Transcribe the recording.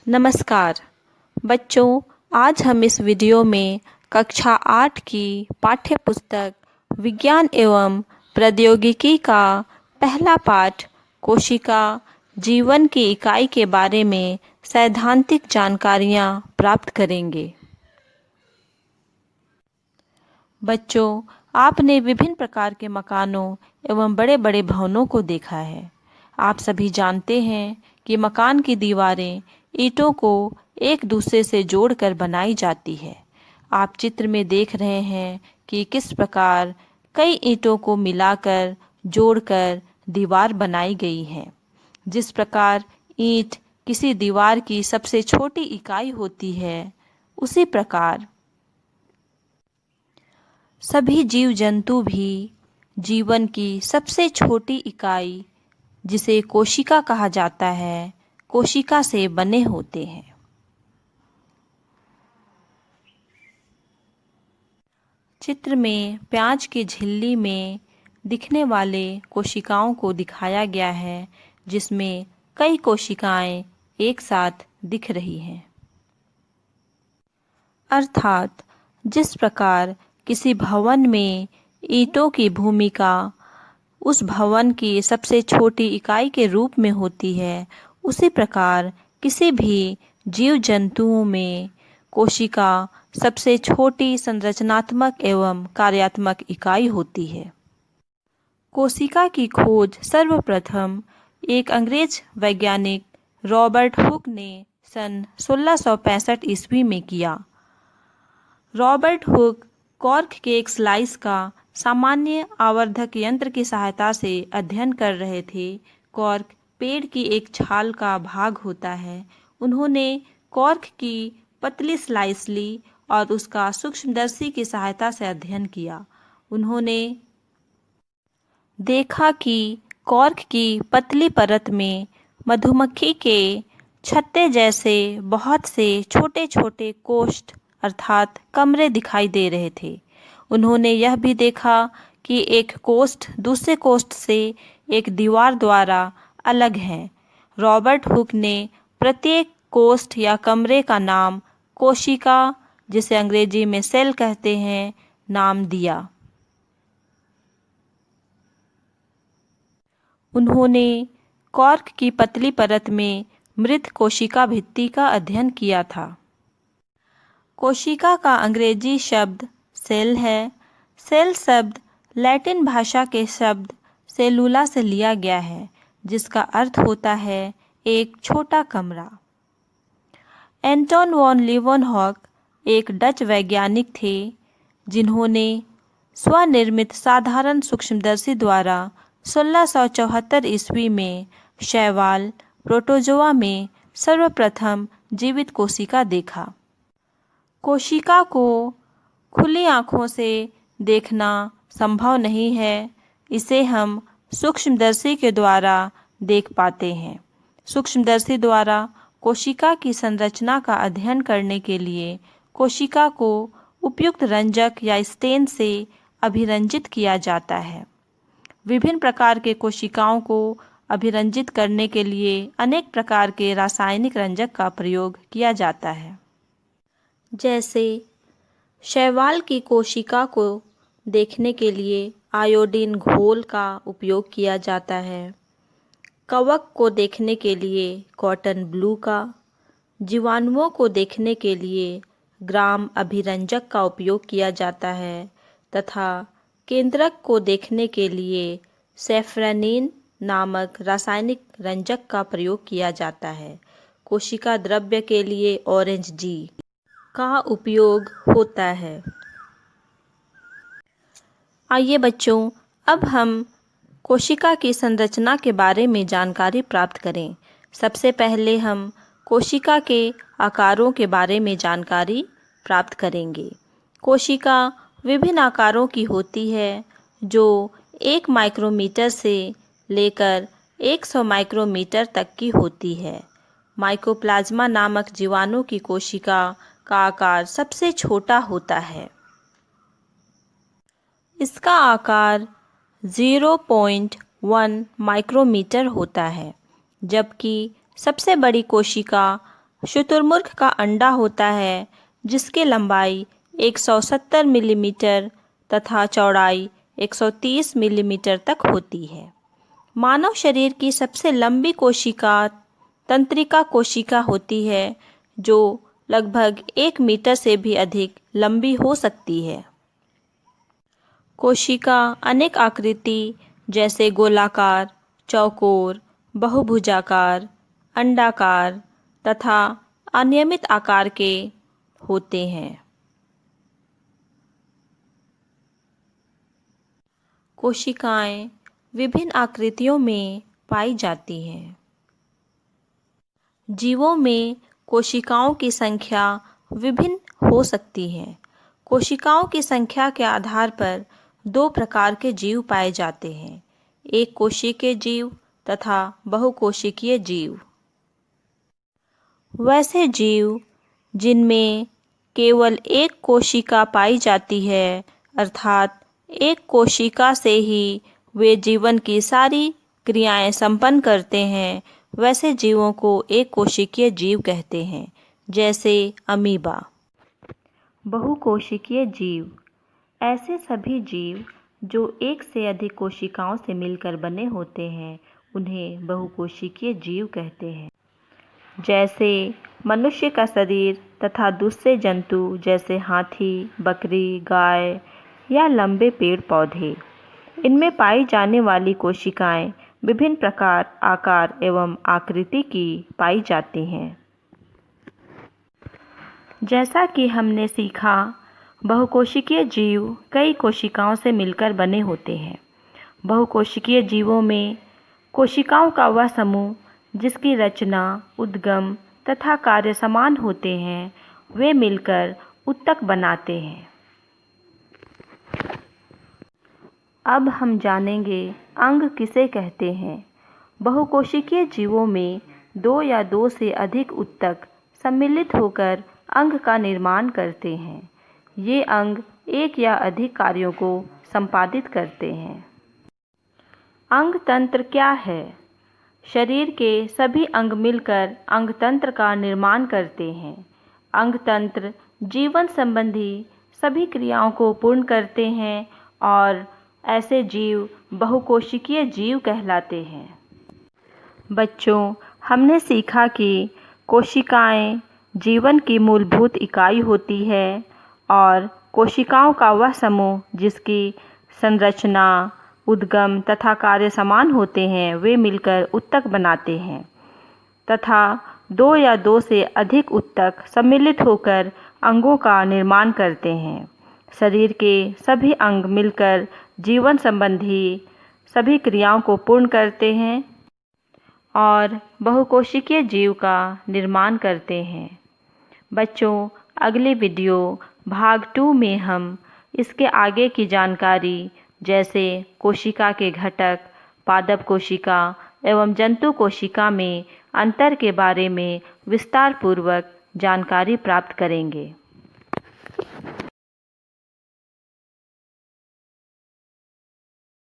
नमस्कार बच्चों, आज हम इस वीडियो में कक्षा 8 की पाठ्य पुस्तक विज्ञान एवं प्रौद्योगिकी का पहला पाठ कोशिका जीवन की इकाई के बारे में सैद्धांतिक जानकारियाँ प्राप्त करेंगे। बच्चों, आपने विभिन्न प्रकार के मकानों एवं बड़े बड़े भवनों को देखा है। आप सभी जानते हैं कि मकान की दीवारें ईंटों को एक दूसरे से जोड़कर बनाई जाती है। आप चित्र में देख रहे हैं कि किस प्रकार कई ईंटों को मिलाकर जोड़कर दीवार बनाई गई है। जिस प्रकार ईंट किसी दीवार की सबसे छोटी इकाई होती है, उसी प्रकार सभी जीव जंतु भी जीवन की सबसे छोटी इकाई, जिसे कोशिका कहा जाता है, कोशिका से बने होते हैं। चित्र में प्याज की झिल्ली में दिखने वाले कोशिकाओं को दिखाया गया है, जिसमें कई कोशिकाएं एक साथ दिख रही हैं। अर्थात जिस प्रकार किसी भवन में ईंटों की भूमिका उस भवन की सबसे छोटी इकाई के रूप में होती है, उसी प्रकार किसी भी जीव जंतुओं में कोशिका सबसे छोटी संरचनात्मक एवं कार्यात्मक इकाई होती है। कोशिका की खोज सर्वप्रथम एक अंग्रेज वैज्ञानिक रॉबर्ट हुक ने सन 1665 ईस्वी में किया। रॉबर्ट हुक कॉर्क के एक स्लाइस का सामान्य आवर्धक यंत्र की सहायता से अध्ययन कर रहे थे। कॉर्क पेड़ की एक छाल का भाग होता है। उन्होंने कॉर्क की पतली स्लाइस ली और उसका सूक्ष्मदर्शी की सहायता से अध्ययन किया। उन्होंने देखा कि कॉर्क की पतली परत में मधुमक्खी के छत्ते जैसे बहुत से छोटे छोटे कोष्ठ अर्थात कमरे दिखाई दे रहे थे। उन्होंने यह भी देखा कि एक कोष्ठ दूसरे कोष्ठ से एक दीवार द्वारा अलग है। रॉबर्ट हुक ने प्रत्येक कोष्ठ या कमरे का नाम कोशिका, जिसे अंग्रेजी में सेल कहते हैं, नाम दिया। उन्होंने कॉर्क की पतली परत में मृत कोशिका भित्ति का अध्ययन किया था। कोशिका का अंग्रेजी शब्द सेल है। सेल शब्द लैटिन भाषा के शब्द सेलुला से लिया गया है, जिसका अर्थ होता है एक छोटा कमरा। एंटोन वॉन लीवनहॉक एक डच वैज्ञानिक थे, जिन्होंने स्वनिर्मित साधारण सूक्ष्मदर्शी द्वारा 1674 ईस्वी में शैवाल प्रोटोजोआ में सर्वप्रथम जीवित कोशिका देखा। कोशिका को खुली आँखों से देखना संभव नहीं है, इसे हम सूक्ष्मदर्शी के द्वारा देख पाते हैं। सूक्ष्मदर्शी द्वारा कोशिका की संरचना का अध्ययन करने के लिए कोशिका को उपयुक्त रंजक या स्टेन से अभिरंजित किया जाता है। विभिन्न प्रकार के कोशिकाओं को अभिरंजित करने के लिए अनेक प्रकार के रासायनिक रंजक का प्रयोग किया जाता है। जैसे शैवाल की कोशिका को देखने के लिए आयोडीन घोल का उपयोग किया जाता है। कवक को देखने के लिए कॉटन ब्लू का, जीवाणुओं को देखने के लिए ग्राम अभिरंजक का उपयोग किया जाता है तथा केंद्रक को देखने के लिए सैफरानिन नामक रासायनिक रंजक का प्रयोग किया जाता है। कोशिका द्रव्य के लिए ऑरेंज जी का उपयोग होता है। आइए बच्चों, अब हम कोशिका की संरचना के बारे में जानकारी प्राप्त करें। सबसे पहले हम कोशिका के आकारों के बारे में जानकारी प्राप्त करेंगे। कोशिका विभिन्न आकारों की होती है, जो 1 माइक्रोमीटर से लेकर 100 माइक्रोमीटर तक की होती है। माइकोप्लाज्मा नामक जीवाणु की कोशिका का आकार सबसे छोटा होता है। इसका आकार 0.1 माइक्रोमीटर होता है, जबकि सबसे बड़ी कोशिका शुतुरमुर्ग का अंडा होता है जिसकी लंबाई 170 मिलीमीटर तथा चौड़ाई 130 मिलीमीटर तक होती है। मानव शरीर की सबसे लंबी कोशिका तंत्रिका कोशिका होती है जो लगभग 1 मीटर से भी अधिक लंबी हो सकती है। कोशिका अनेक आकृति जैसे गोलाकार, चौकोर, बहुभुजाकार, अंडाकार तथा अनियमित आकार के होते हैं। कोशिकाएं विभिन्न आकृतियों में पाई जाती हैं। जीवों में कोशिकाओं की संख्या विभिन्न हो सकती है। कोशिकाओं की संख्या के आधार पर दो प्रकार के जीव पाए जाते हैं, एक कोशिकीय जीव तथा बहुकोशिकीय जीव। वैसे जीव जिनमें केवल एक कोशिका पाई जाती है, अर्थात एक कोशिका से ही वे जीवन की सारी क्रियाएं संपन्न करते हैं, वैसे जीवों को एक कोशिकीय जीव कहते हैं, जैसे अमीबा। बहुकोशिकीय जीव ऐसे सभी जीव जो एक से अधिक कोशिकाओं से मिलकर बने होते हैं, उन्हें बहुकोशिकीय जीव कहते हैं। जैसे मनुष्य का शरीर तथा दूसरे जंतु जैसे हाथी, बकरी, गाय या लंबे पेड़ पौधे, इनमें पाई जाने वाली कोशिकाएं विभिन्न प्रकार, आकार एवं आकृति की पाई जाती हैं। जैसा कि हमने सीखा, बहुकोशिकीय जीव कई कोशिकाओं से मिलकर बने होते हैं। बहुकोशिकीय जीवों में कोशिकाओं का वह समूह जिसकी रचना, उद्गम तथा कार्य समान होते हैं, वे मिलकर ऊतक बनाते हैं। अब हम जानेंगे अंग किसे कहते हैं। बहुकोशिकीय जीवों में दो या दो से अधिक ऊतक सम्मिलित होकर अंग का निर्माण करते हैं। ये अंग एक या अधिक कार्यों को संपादित करते हैं। अंग तंत्र क्या है? शरीर के सभी अंग मिलकर अंग तंत्र का निर्माण करते हैं। अंग तंत्र जीवन संबंधी सभी क्रियाओं को पूर्ण करते हैं और ऐसे जीव बहुकोशिकीय जीव कहलाते हैं। बच्चों, हमने सीखा कि कोशिकाएं जीवन की मूलभूत इकाई होती है और कोशिकाओं का वह समूह जिसकी संरचना, उद्गम तथा कार्य समान होते हैं, वे मिलकर ऊतक बनाते हैं तथा दो या दो से अधिक ऊतक सम्मिलित होकर अंगों का निर्माण करते हैं। शरीर के सभी अंग मिलकर जीवन संबंधी सभी क्रियाओं को पूर्ण करते हैं और बहुकोशिकीय जीव का निर्माण करते हैं। बच्चों, अगली वीडियो भाग 2 में हम इसके आगे की जानकारी जैसे कोशिका के घटक, पादप कोशिका एवं जंतु कोशिका में अंतर के बारे में विस्तार पूर्वक जानकारी प्राप्त करेंगे।